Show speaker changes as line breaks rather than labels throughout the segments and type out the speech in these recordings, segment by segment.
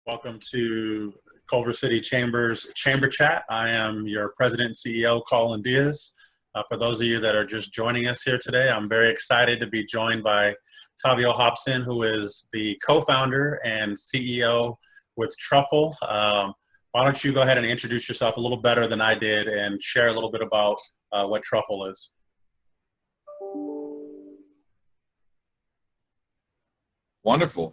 Welcome to Culver City Chamber's Chamber Chat. I am your President and CEO, Colin Diaz. For those of you that are just joining us here today, I'm very excited to be joined by Tavio Hobson, who is the co-founder and CEO with TRUFL. Why don't you go ahead and introduce yourself a little better than I did and share a little bit about what TRUFL is.
Wonderful.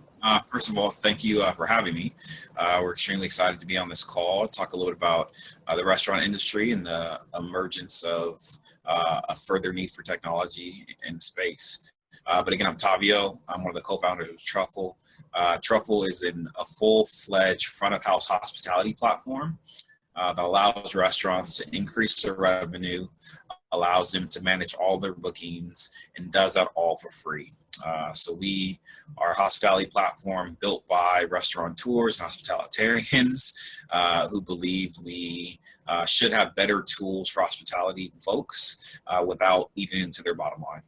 First of all, thank you for having me. We're extremely excited to be on this call, talk a little bit about the restaurant industry and the emergence of a further need for technology in space. But again, I'm Tavio. I'm one of the co-founders of TRUFL. TRUFL is a full-fledged front-of-house hospitality platform that allows restaurants to increase their revenue, allows them to manage all their bookings, and does that all for free. So we are a hospitality platform built by restaurateurs, hospitalitarians who believe we should have better tools for hospitality folks without eating into their bottom line.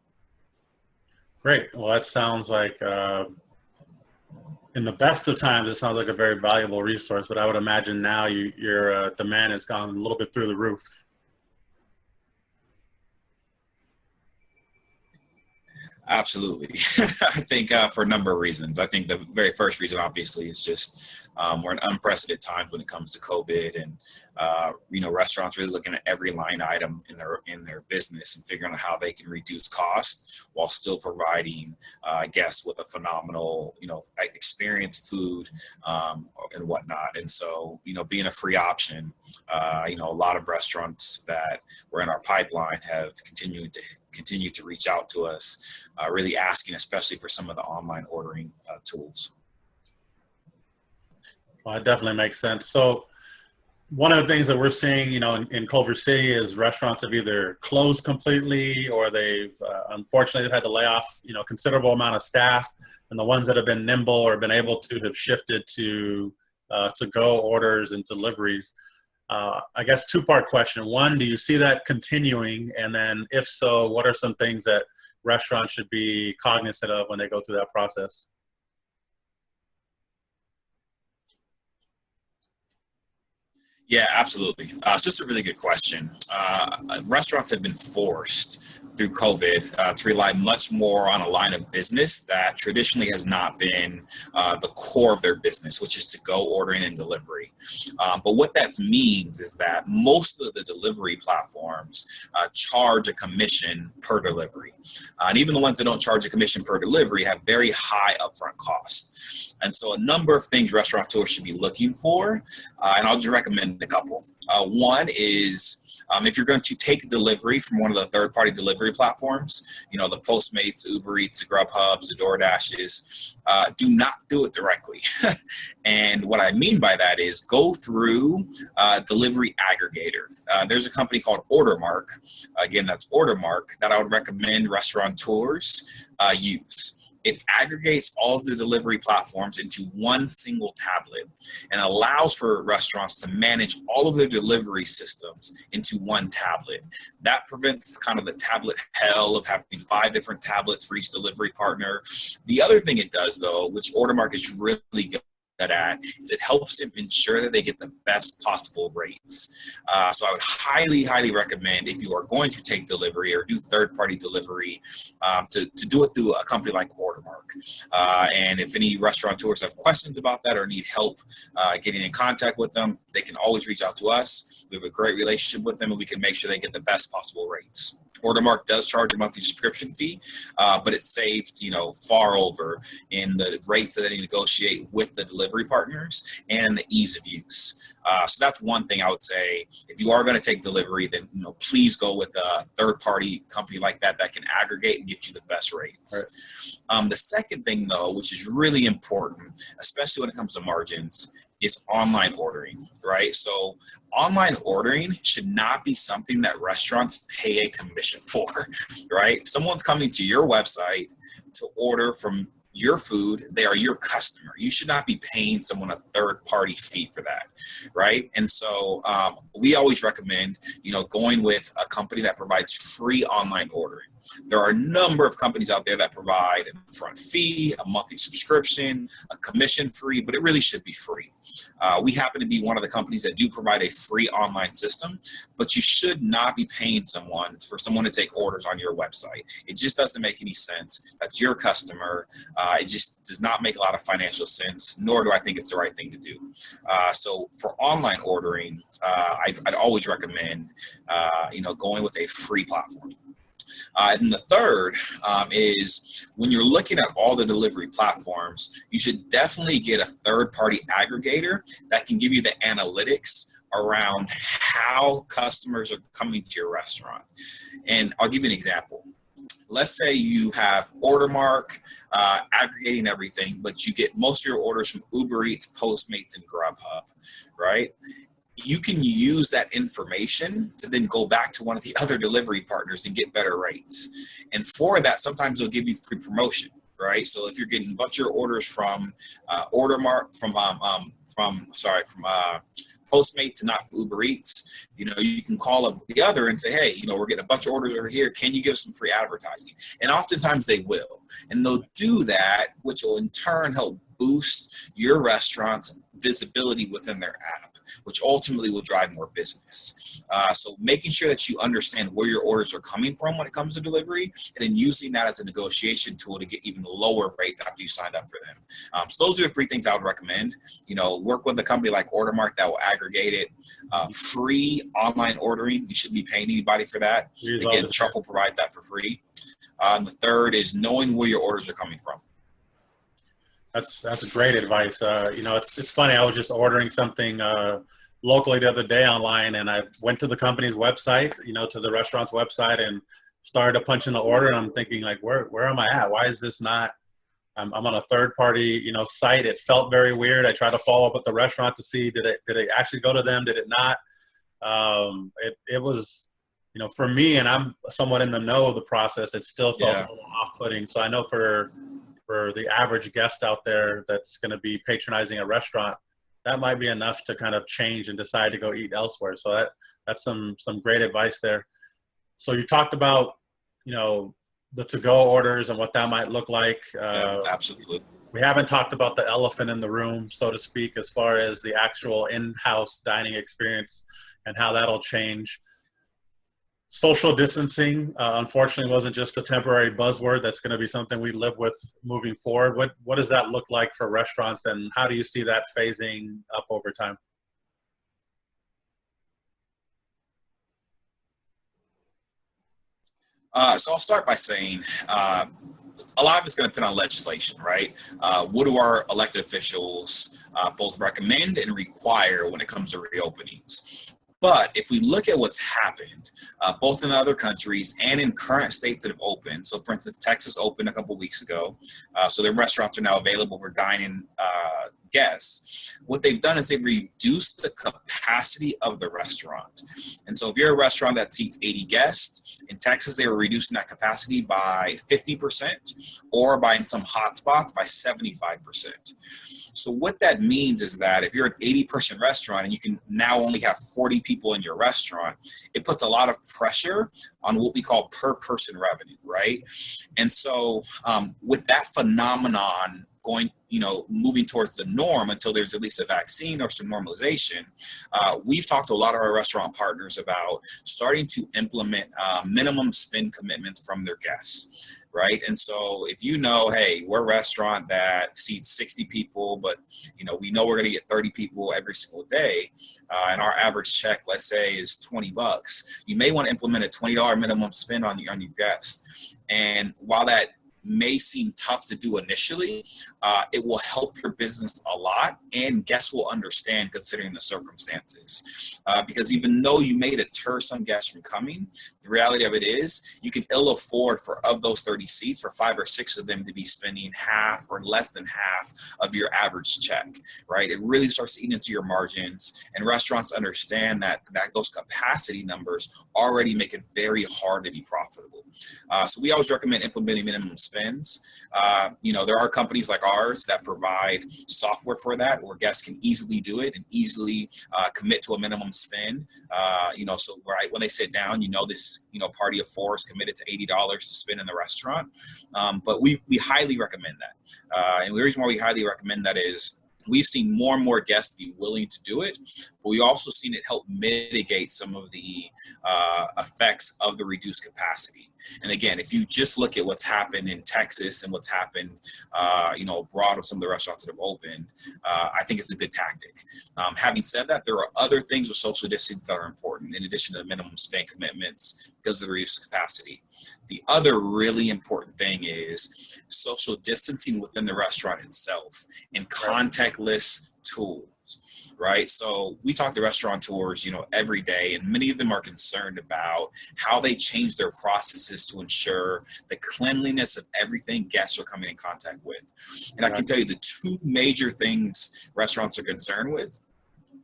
Great. Well, that sounds like, in the best of times, it sounds like a very valuable resource, but I would imagine now your demand has gone a little bit through the roof.
Absolutely. I think for a number of reasons. I think the very first reason, obviously, is just we're in unprecedented times when it comes to COVID, and restaurants really looking at every line item in their business and figuring out how they can reduce cost while still providing guests with a phenomenal experience, food, and whatnot. And so being a free option, a lot of restaurants that were in our pipeline have continued to reach out to us, really asking, especially for some of the online ordering tools.
Well, that definitely makes sense. So one of the things that we're seeing, in Culver City is restaurants have either closed completely or they've, unfortunately, they've had to lay off, considerable amount of staff, and the ones that have been nimble or been able to have shifted to go orders and deliveries. I guess two-part question. One, do you see that continuing? And then if so, what are some things that restaurants should be cognizant of when they go through that process?
Yeah, absolutely. It's just a really good question. Restaurants have been forced through COVID to rely much more on a line of business that traditionally has not been the core of their business, which is to go ordering and delivery. But what that means is that most of the delivery platforms charge a commission per delivery. And even the ones that don't charge a commission per delivery have very high upfront costs. And so a number of things restaurateurs should be looking for, and I'll just recommend a couple. One is if you're going to take a delivery from one of the third-party delivery platforms, the Postmates, Uber Eats, the Grubhubs, the DoorDashes, do not do it directly. And what I mean by that is go through a delivery aggregator. There's a company called Ordermark. Again, that's Ordermark that I would recommend restaurateurs use. It aggregates all of the delivery platforms into one single tablet and allows for restaurants to manage all of their delivery systems into one tablet. That prevents kind of the tablet hell of having 5 different tablets for each delivery partner. The other thing it does, though, which Ordermark is really good at, is it helps them ensure that they get the best possible rates. So I would highly recommend, if you are going to take delivery or do third-party delivery, to do it through a company like Ordermark. And if any restaurateurs have questions about that or need help getting in contact with them, they can always reach out to us. We have a great relationship with them, and we can make sure they get the best possible rates. Ordermark does charge a monthly subscription fee, but it saved, far over in the rates that they negotiate with the delivery partners and the ease of use. So that's one thing I would say. If you are going to take delivery, then please go with a third-party company like that can aggregate and get you the best rates. Right. The second thing, though, which is really important, especially when it comes to margins, is online ordering, right? So online ordering should not be something that restaurants pay a commission for, right? Someone's coming to your website to order from your food. They are your customer. You should not be paying someone a third-party fee for that, right? And so we always recommend, going with a company that provides free online ordering. There are a number of companies out there that provide an upfront fee, a monthly subscription, a commission free, but it really should be free. We happen to be one of the companies that do provide a free online system, but you should not be paying someone for someone to take orders on your website. It just doesn't make any sense. That's your customer. It just does not make a lot of financial sense, nor do I think it's the right thing to do. So for online ordering, I'd always recommend, going with a free platform. And the third is when you're looking at all the delivery platforms, you should definitely get a third-party aggregator that can give you the analytics around how customers are coming to your restaurant. And I'll give you an example. Let's say you have Ordermark aggregating everything, but you get most of your orders from Uber Eats, Postmates, and Grubhub, right? You can use that information to then go back to one of the other delivery partners and get better rates. And for that, sometimes they'll give you free promotion, right? So if you're getting a bunch of your orders from Ordermark, from Postmates and not from Uber Eats, you can call up the other and say, hey, we're getting a bunch of orders over here. Can you give us some free advertising? And oftentimes they will. And they'll do that, which will in turn help boost your restaurant's visibility within their app, which ultimately will drive more business. So making sure that you understand where your orders are coming from when it comes to delivery, and then using that as a negotiation tool to get even lower rates after you signed up for them. So those are the three things I would recommend. Work with a company like Ordermark that will aggregate it. Free online ordering, you shouldn't be paying anybody for that. Again, TRUFL provides that for free. And the third is knowing where your orders are coming from.
That's great advice. It's funny. I was just ordering something locally the other day online, and I went to the company's website, to the restaurant's website, and started to punch in the order. And I'm thinking, like, where am I at? Why is this not? I'm on a third party, site. It felt very weird. I tried to follow up with the restaurant to see did it actually go to them? Did it not? It was, for me, and I'm somewhat in the know of the process. It still felt a little off-putting. So I know for the average guest out there that's going to be patronizing a restaurant, that might be enough to kind of change and decide to go eat elsewhere. So that's some great advice there. So you talked about, the to-go orders and what that might look like.
Absolutely.
We haven't talked about the elephant in the room, so to speak, as far as the actual in-house dining experience and how that'll change. Social distancing, unfortunately, wasn't just a temporary buzzword. That's going to be something we live with moving forward. What does that look like for restaurants, and how do you see that phasing up over time?
So I'll start by saying a lot of it's going to depend on legislation, right? What do our elected officials both recommend and require when it comes to reopenings? But if we look at what's happened, both in other countries and in current states that have opened, so for instance, Texas opened a couple of weeks ago, so their restaurants are now available for dine-in guests. What they've done is they've reduced the capacity of the restaurant. And so if you're a restaurant that seats 80 guests, in Texas, they were reducing that capacity by 50%, or by in some hotspots by 75%. So what that means is that if you're an 80-person restaurant and you can now only have 40 people in your restaurant, it puts a lot of pressure on what we call per person revenue, right? And so with that phenomenon moving towards the norm until there's at least a vaccine or some normalization, we've talked to a lot of our restaurant partners about starting to implement minimum spend commitments from their guests. Right. And so if hey, we're a restaurant that seats 60 people, but, we know we're going to get 30 people every single day. And our average check, let's say, is $20. You may want to implement a $20 minimum spend on your guests. And while that may seem tough to do initially, it will help your business a lot, and guests will understand considering the circumstances. Because even though you may deter some guests from coming, the reality of it is you can ill afford of those 30 seats for 5 or 6 of them to be spending half or less than half of your average check, right? It really starts eating into your margins, and restaurants understand that those capacity numbers already make it very hard to be profitable. So we always recommend implementing minimum spend spends. There are companies like ours that provide software for that, where guests can easily do it and easily commit to a minimum spend. So right when they sit down, this party of four is committed to $80 to spend in the restaurant. But we highly recommend that. And the reason why we highly recommend that is we've seen more and more guests be willing to do it, but we also seen it help mitigate some of the effects of the reduced capacity. And again, if you just look at what's happened in Texas and what's happened, abroad with some of the restaurants that have opened, I think it's a good tactic. Having said that, there are other things with social distancing that are important in addition to the minimum spend commitments because of the reduced capacity. The other really important thing is social distancing within the restaurant itself and contactless tools. Right. So we talk to restaurateurs, every day, and many of them are concerned about how they change their processes to ensure the cleanliness of everything guests are coming in contact with. And I can tell you the two major things restaurants are concerned with.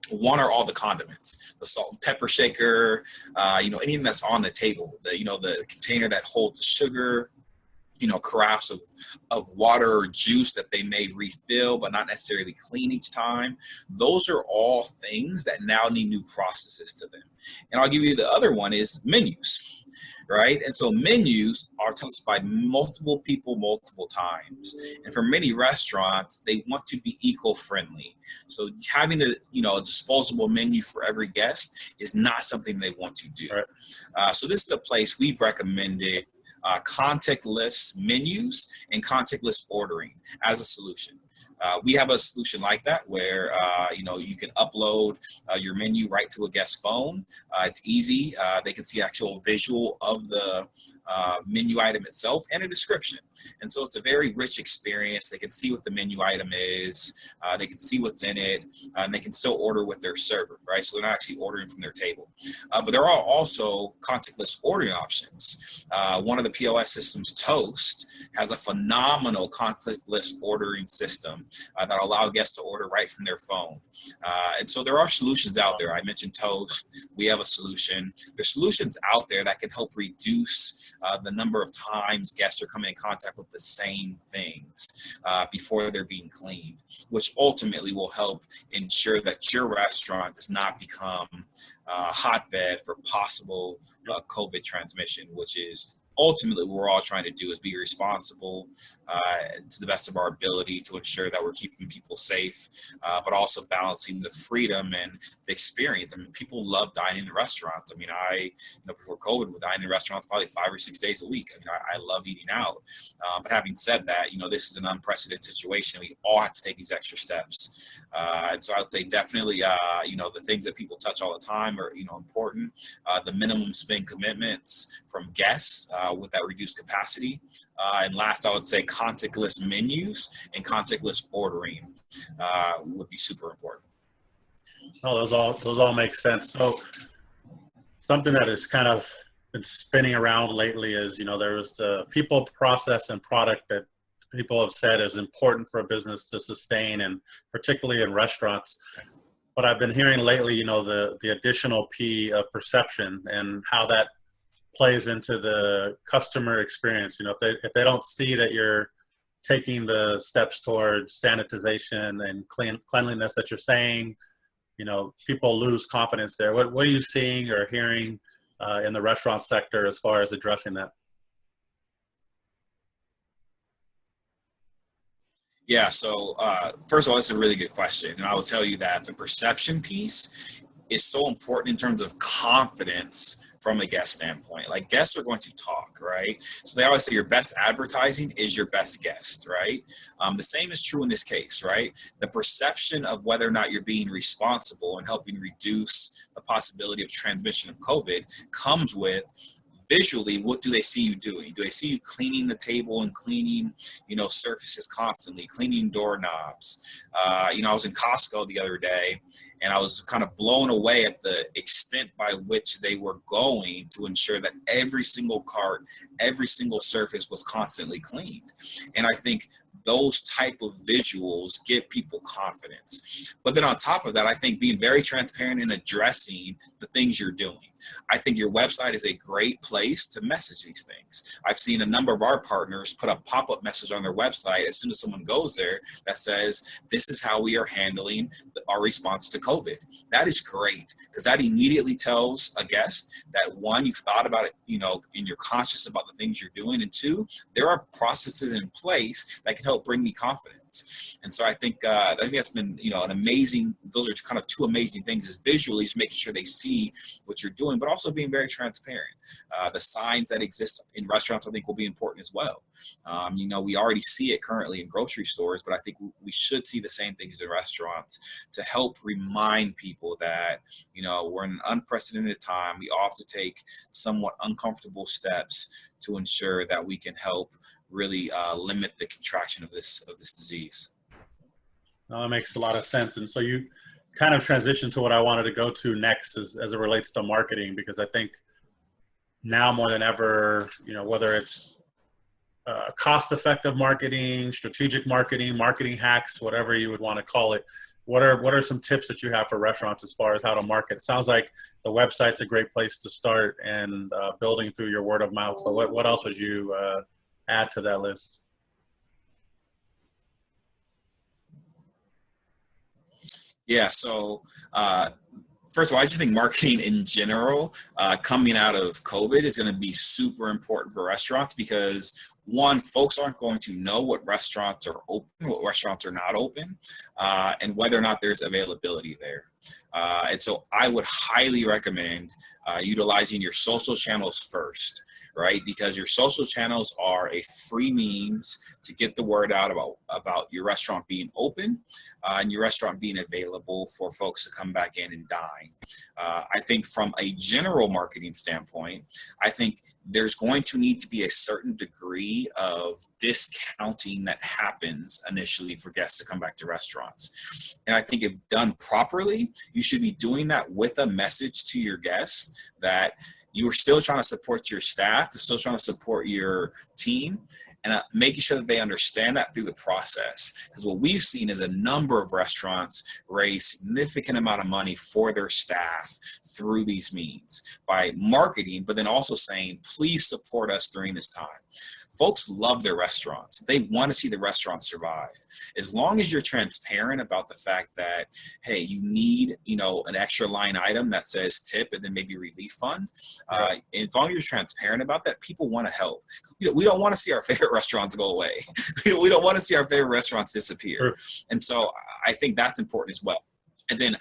One are all the condiments, the salt and pepper shaker, anything that's on the table, the container that holds the sugar, carafes of water or juice that they may refill but not necessarily clean each time. Those are all things that now need new processes to them. And I'll give you the other one is menus, right? And so menus are touched by multiple people multiple times. And for many restaurants, they want to be eco-friendly. So having a disposable menu for every guest is not something they want to do. Right. So this is a place we've recommended contactless menus and contactless ordering as a solution. We have a solution like that where, you can upload your menu right to a guest's phone. It's easy. They can see actual visual of the menu item itself and a description. And so it's a very rich experience. They can see what the menu item is. They can see what's in it, and they can still order with their server, right? So they're not actually ordering from their table. But there are also contactless ordering options. One of the POS systems, Toast, has a phenomenal contactless ordering system that allow guests to order right from their phone. And so there are solutions out there. I mentioned Toast. We have a solution. There's solutions out there that can help reduce the number of times guests are coming in contact with the same things before they're being cleaned, which ultimately will help ensure that your restaurant does not become a hotbed for possible COVID transmission, which is ultimately what we're all trying to do, is be responsible to the best of our ability to ensure that we're keeping people safe, but also balancing the freedom and the experience. I mean, people love dining in restaurants. I mean, before COVID, we dined in restaurants probably 5 or 6 days a week. I mean, I love eating out. But having said that, this is an unprecedented situation. We all have to take these extra steps. And so I would say definitely, the things that people touch all the time are, important. The minimum spend commitments from guests with that reduced capacity. And last, I would say contactless menus and contactless ordering would be super important.
Oh, those all make sense. So something that has kind of been spinning around lately is, there's the people, process, and product that people have said is important for a business to sustain, and particularly in restaurants. But I've been hearing lately, the additional P of perception and how that plays into the customer experience. If they don't see that you're taking the steps towards sanitization and cleanliness that you're saying, people lose confidence there. What are you seeing or hearing in the restaurant sector as far as addressing that?
Yeah, so first of all, it's a really good question. And I will tell you that the perception piece is so important in terms of confidence from a guest standpoint. Like, guests are going to talk, right? So they always say your best advertising is your best guest, right? The same is true in this case, right? The perception of whether or not you're being responsible and helping reduce the possibility of transmission of COVID comes with visually, what do they see you doing? Do they see you cleaning the table and cleaning, surfaces constantly, cleaning doorknobs? I was in Costco the other day, and I was kind of blown away at the extent by which they were going to ensure that every single cart, every single surface was constantly cleaned. And I think those type of visuals give people confidence. But then on top of that, I think being very transparent and addressing the things you're doing. I think your website is a great place to message these things. I've seen a number of our partners put a pop-up message on their website as soon as someone goes there that says, this is how we are handling our response to COVID. That is great, because that immediately tells a guest that, one, you've thought about it, and you're conscious about the things you're doing, and two, there are processes in place that can help bring me confidence. And so I think that's been, an amazing, those are kind of two amazing things, is visually just making sure they see what you're doing, but also being very transparent. The signs that exist in restaurants, I think, will be important as well. We already see it currently in grocery stores, but I think we should see the same things in restaurants to help remind people that, we're in an unprecedented time. We all have to take somewhat uncomfortable steps to ensure that we can help really limit the contraction of this disease.
No, that makes a lot of sense. And so you kind of transitioned to what I wanted to go to next as it relates to marketing, because I think now more than ever, whether it's cost-effective marketing, strategic marketing, marketing hacks, whatever you would want to call it, what are some tips that you have for restaurants as far as how to market? It sounds like the website's a great place to start, and building through your word of mouth. So what else would you add to that list?
Yeah, so first of all, I just think marketing in general, coming out of COVID, is going to be super important for restaurants, because one, folks aren't going to know what restaurants are open, what restaurants are not open, and whether or not there's availability there. And so I would highly recommend utilizing your social channels first, right? Because your social channels are a free means to get the word out about your restaurant being open, and your restaurant being available for folks to come back in and dine. I think from a general marketing standpoint, I think there's going to need to be a certain degree of discounting that happens initially for guests to come back to restaurants. And I think if done properly, you should be doing that with a message to your guests that you are still trying to support your staff, you're still trying to support your team, and making sure that they understand that through the process. Because what we've seen is a number of restaurants raise significant amount of money for their staff through these means by marketing, but then also saying, please support us during this time. Folks love their restaurants. They want to see the restaurant survive. As long as you're transparent about the fact that, hey, you need, an extra line item that says tip and then maybe relief fund. And as long as you're transparent about that, people want to help. We don't want to see our favorite restaurants go away. We don't want to see our favorite restaurants disappear. Sure. And so I think that's important as well. And then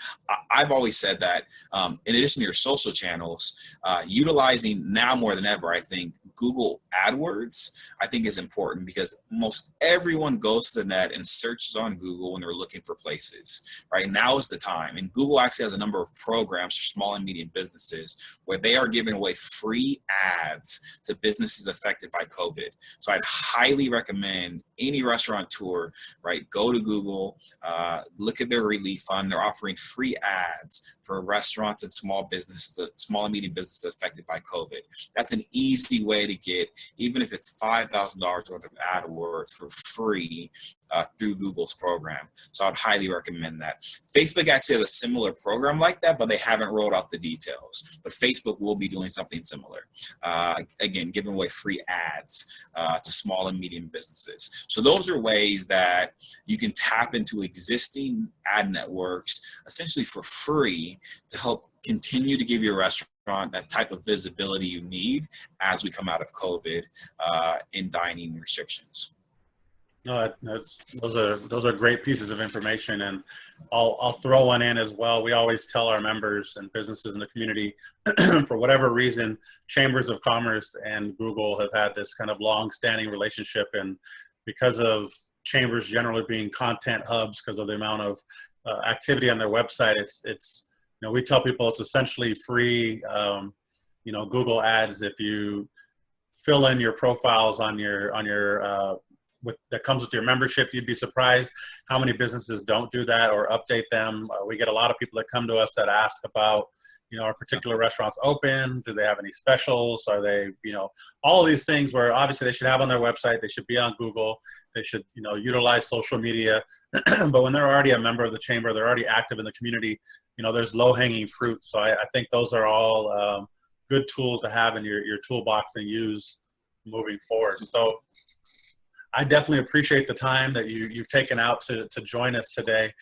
I've always said that in addition to your social channels, utilizing now more than ever, I think Google AdWords, I think, is important, because most everyone goes to the net and searches on Google when they're looking for places. Right now is the time. And Google actually has a number of programs for small and medium businesses where they are giving away free ads to businesses affected by COVID. So I'd highly recommend any restaurateur, right, go to Google, look at their relief fund. They're offering free ads for restaurants and small and medium businesses affected by COVID. That's an easy way to get, even if it's $5,000 worth of AdWords for free through Google's program. So I'd highly recommend that. Facebook actually has a similar program like that, but they haven't rolled out the details. But Facebook will be doing something similar. Again, giving away free ads to small and medium businesses. So those are ways that you can tap into existing ad networks essentially for free to help continue to give your restaurant that type of visibility you need as we come out of COVID in dining restrictions.
No, those are great pieces of information, and I'll throw one in as well. We always tell our members and businesses in the community, for whatever reason, chambers of commerce and Google have had this kind of long-standing relationship, and because of chambers generally being content hubs, because of the amount of activity on their website, it's we tell people it's essentially free, Google ads if you fill in your profiles on your that comes with your membership. You'd be surprised how many businesses don't do that or update them. We get a lot of people that come to us that ask about, are particular restaurants open? Do they have any specials? Are they, all of these things where obviously they should have on their website. They should be on Google. They should, utilize social media. But when they're already a member of the chamber, they're already active in the community, there's low-hanging fruit. So I think those are all good tools to have in your toolbox and use moving forward. So I definitely appreciate the time that you've taken out to join us today.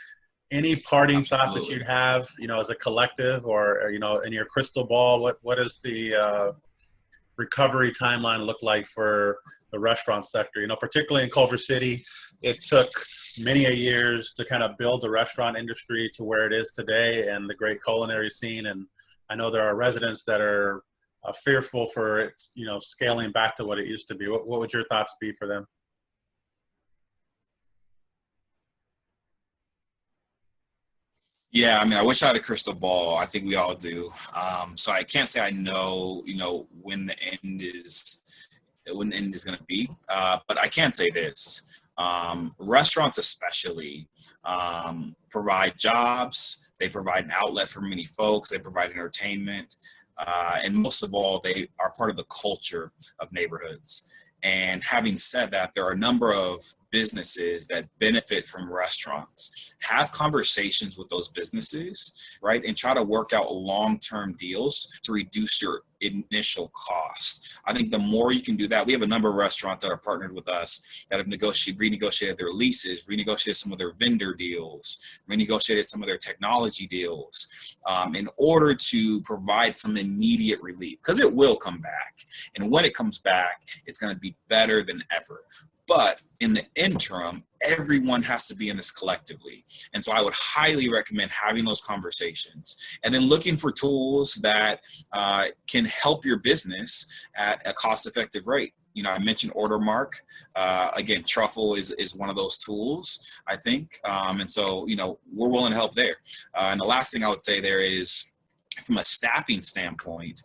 Any parting thoughts that you'd have, as a collective, or in your crystal ball, what is the recovery timeline look like for the restaurant sector? Particularly in Culver City, it took many a years to kind of build the restaurant industry to where it is today and the great culinary scene. And I know there are residents that are fearful for it, scaling back to what it used to be. What would your thoughts be for them?
Yeah, I mean, I wish I had a crystal ball. I think we all do. So I can't say I know, when the end is going to be. But I can say this: restaurants, especially, provide jobs. They provide an outlet for many folks. They provide entertainment, and most of all, they are part of the culture of neighborhoods. And having said that, there are a number of businesses that benefit from restaurants. Have conversations with those businesses, right? And try to work out long-term deals to reduce your initial costs. I think the more you can do that, we have a number of restaurants that are partnered with us that have renegotiated their leases, renegotiated some of their vendor deals, renegotiated some of their technology deals, in order to provide some immediate relief, because it will come back. And when it comes back, it's going to be better than ever. But in the interim, everyone has to be in this collectively. And so I would highly recommend having those conversations and then looking for tools that can help your business at a cost-effective rate. I mentioned Ordermark. Again, TRUFL is one of those tools, I think. And so, we're willing to help there. And the last thing I would say there is, from a staffing standpoint,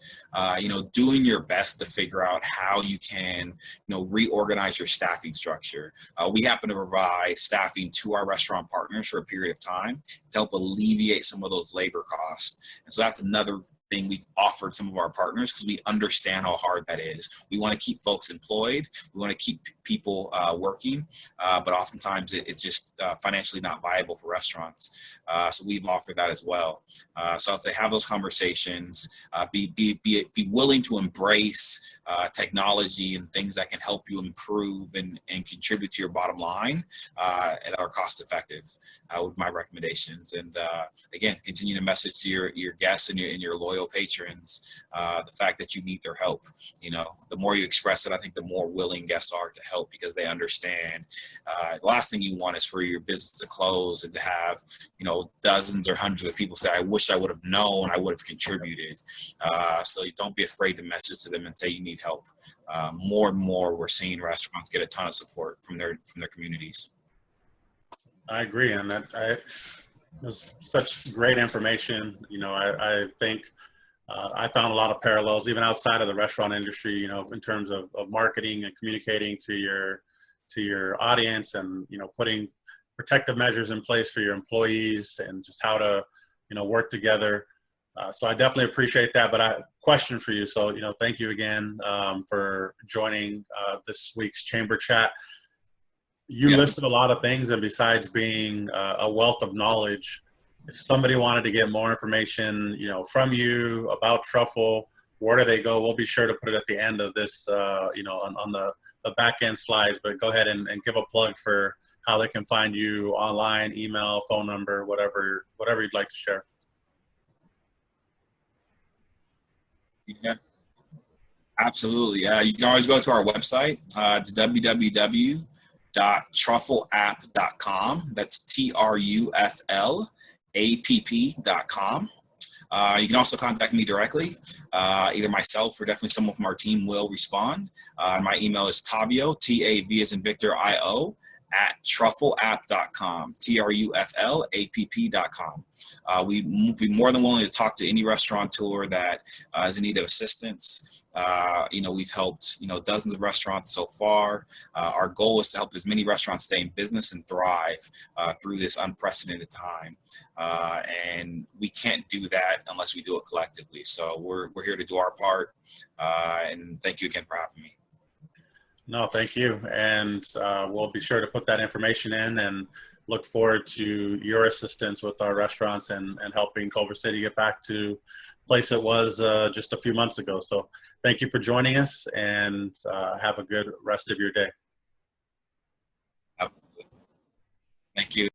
doing your best to figure out how you can, reorganize your staffing structure. We happen to provide staffing to our restaurant partners for a period of time to help alleviate some of those labor costs. And so that's another thing we've offered some of our partners, because we understand how hard that is. We want to keep folks employed. We want to keep people working, but oftentimes it's just financially not viable for restaurants. So we've offered that as well. So I'd say have those conversations, be willing to embrace technology and things that can help you improve and contribute to your bottom line and are cost effective, with my recommendations. And again, continue to message to your guests and your loyal patrons the fact that you need their help. The more you express it, I think the more willing guests are to help, because they understand the last thing you want is for your business to close and to have dozens or hundreds of people say, I wish I would have known, I would have contributed. So don't be afraid to message to them and say you need help. More and more we're seeing restaurants get a ton of support from their communities.
I agree, and that was such great information. I think I found a lot of parallels even outside of the restaurant industry, in terms of marketing and communicating to your audience, and putting protective measures in place for your employees, and just how to work together. So I definitely appreciate that. But I have a question for you. So thank you again for joining this week's Chamber Chat. You listed a lot of things, and besides being a wealth of knowledge, if somebody wanted to get more information, from you about TRUFL, where do they go? We'll be sure to put it at the end of this, on the back end slides. But go ahead and give a plug for how they can find you online, email, phone number, whatever you'd like to share.
Yeah, absolutely. You can always go to our website. It's www.truflapp.com. That's TRUFLAPP.com. You can also contact me directly. Either myself or definitely someone from our team will respond. My email is Tavio, T-A-V as in Victor, I-O, at truflapp.com, TRUFLAPP.com. We'd be more than willing to talk to any restaurateur that is in need of assistance. We've helped, dozens of restaurants so far. Our goal is to help as many restaurants stay in business and thrive through this unprecedented time. And we can't do that unless we do it collectively. So we're here to do our part. And thank you again for having me.
No, thank you. And we'll be sure to put that information in, and look forward to your assistance with our restaurants and helping Culver City get back to the place it was just a few months ago. So thank you for joining us, and have a good rest of your day.
Thank you.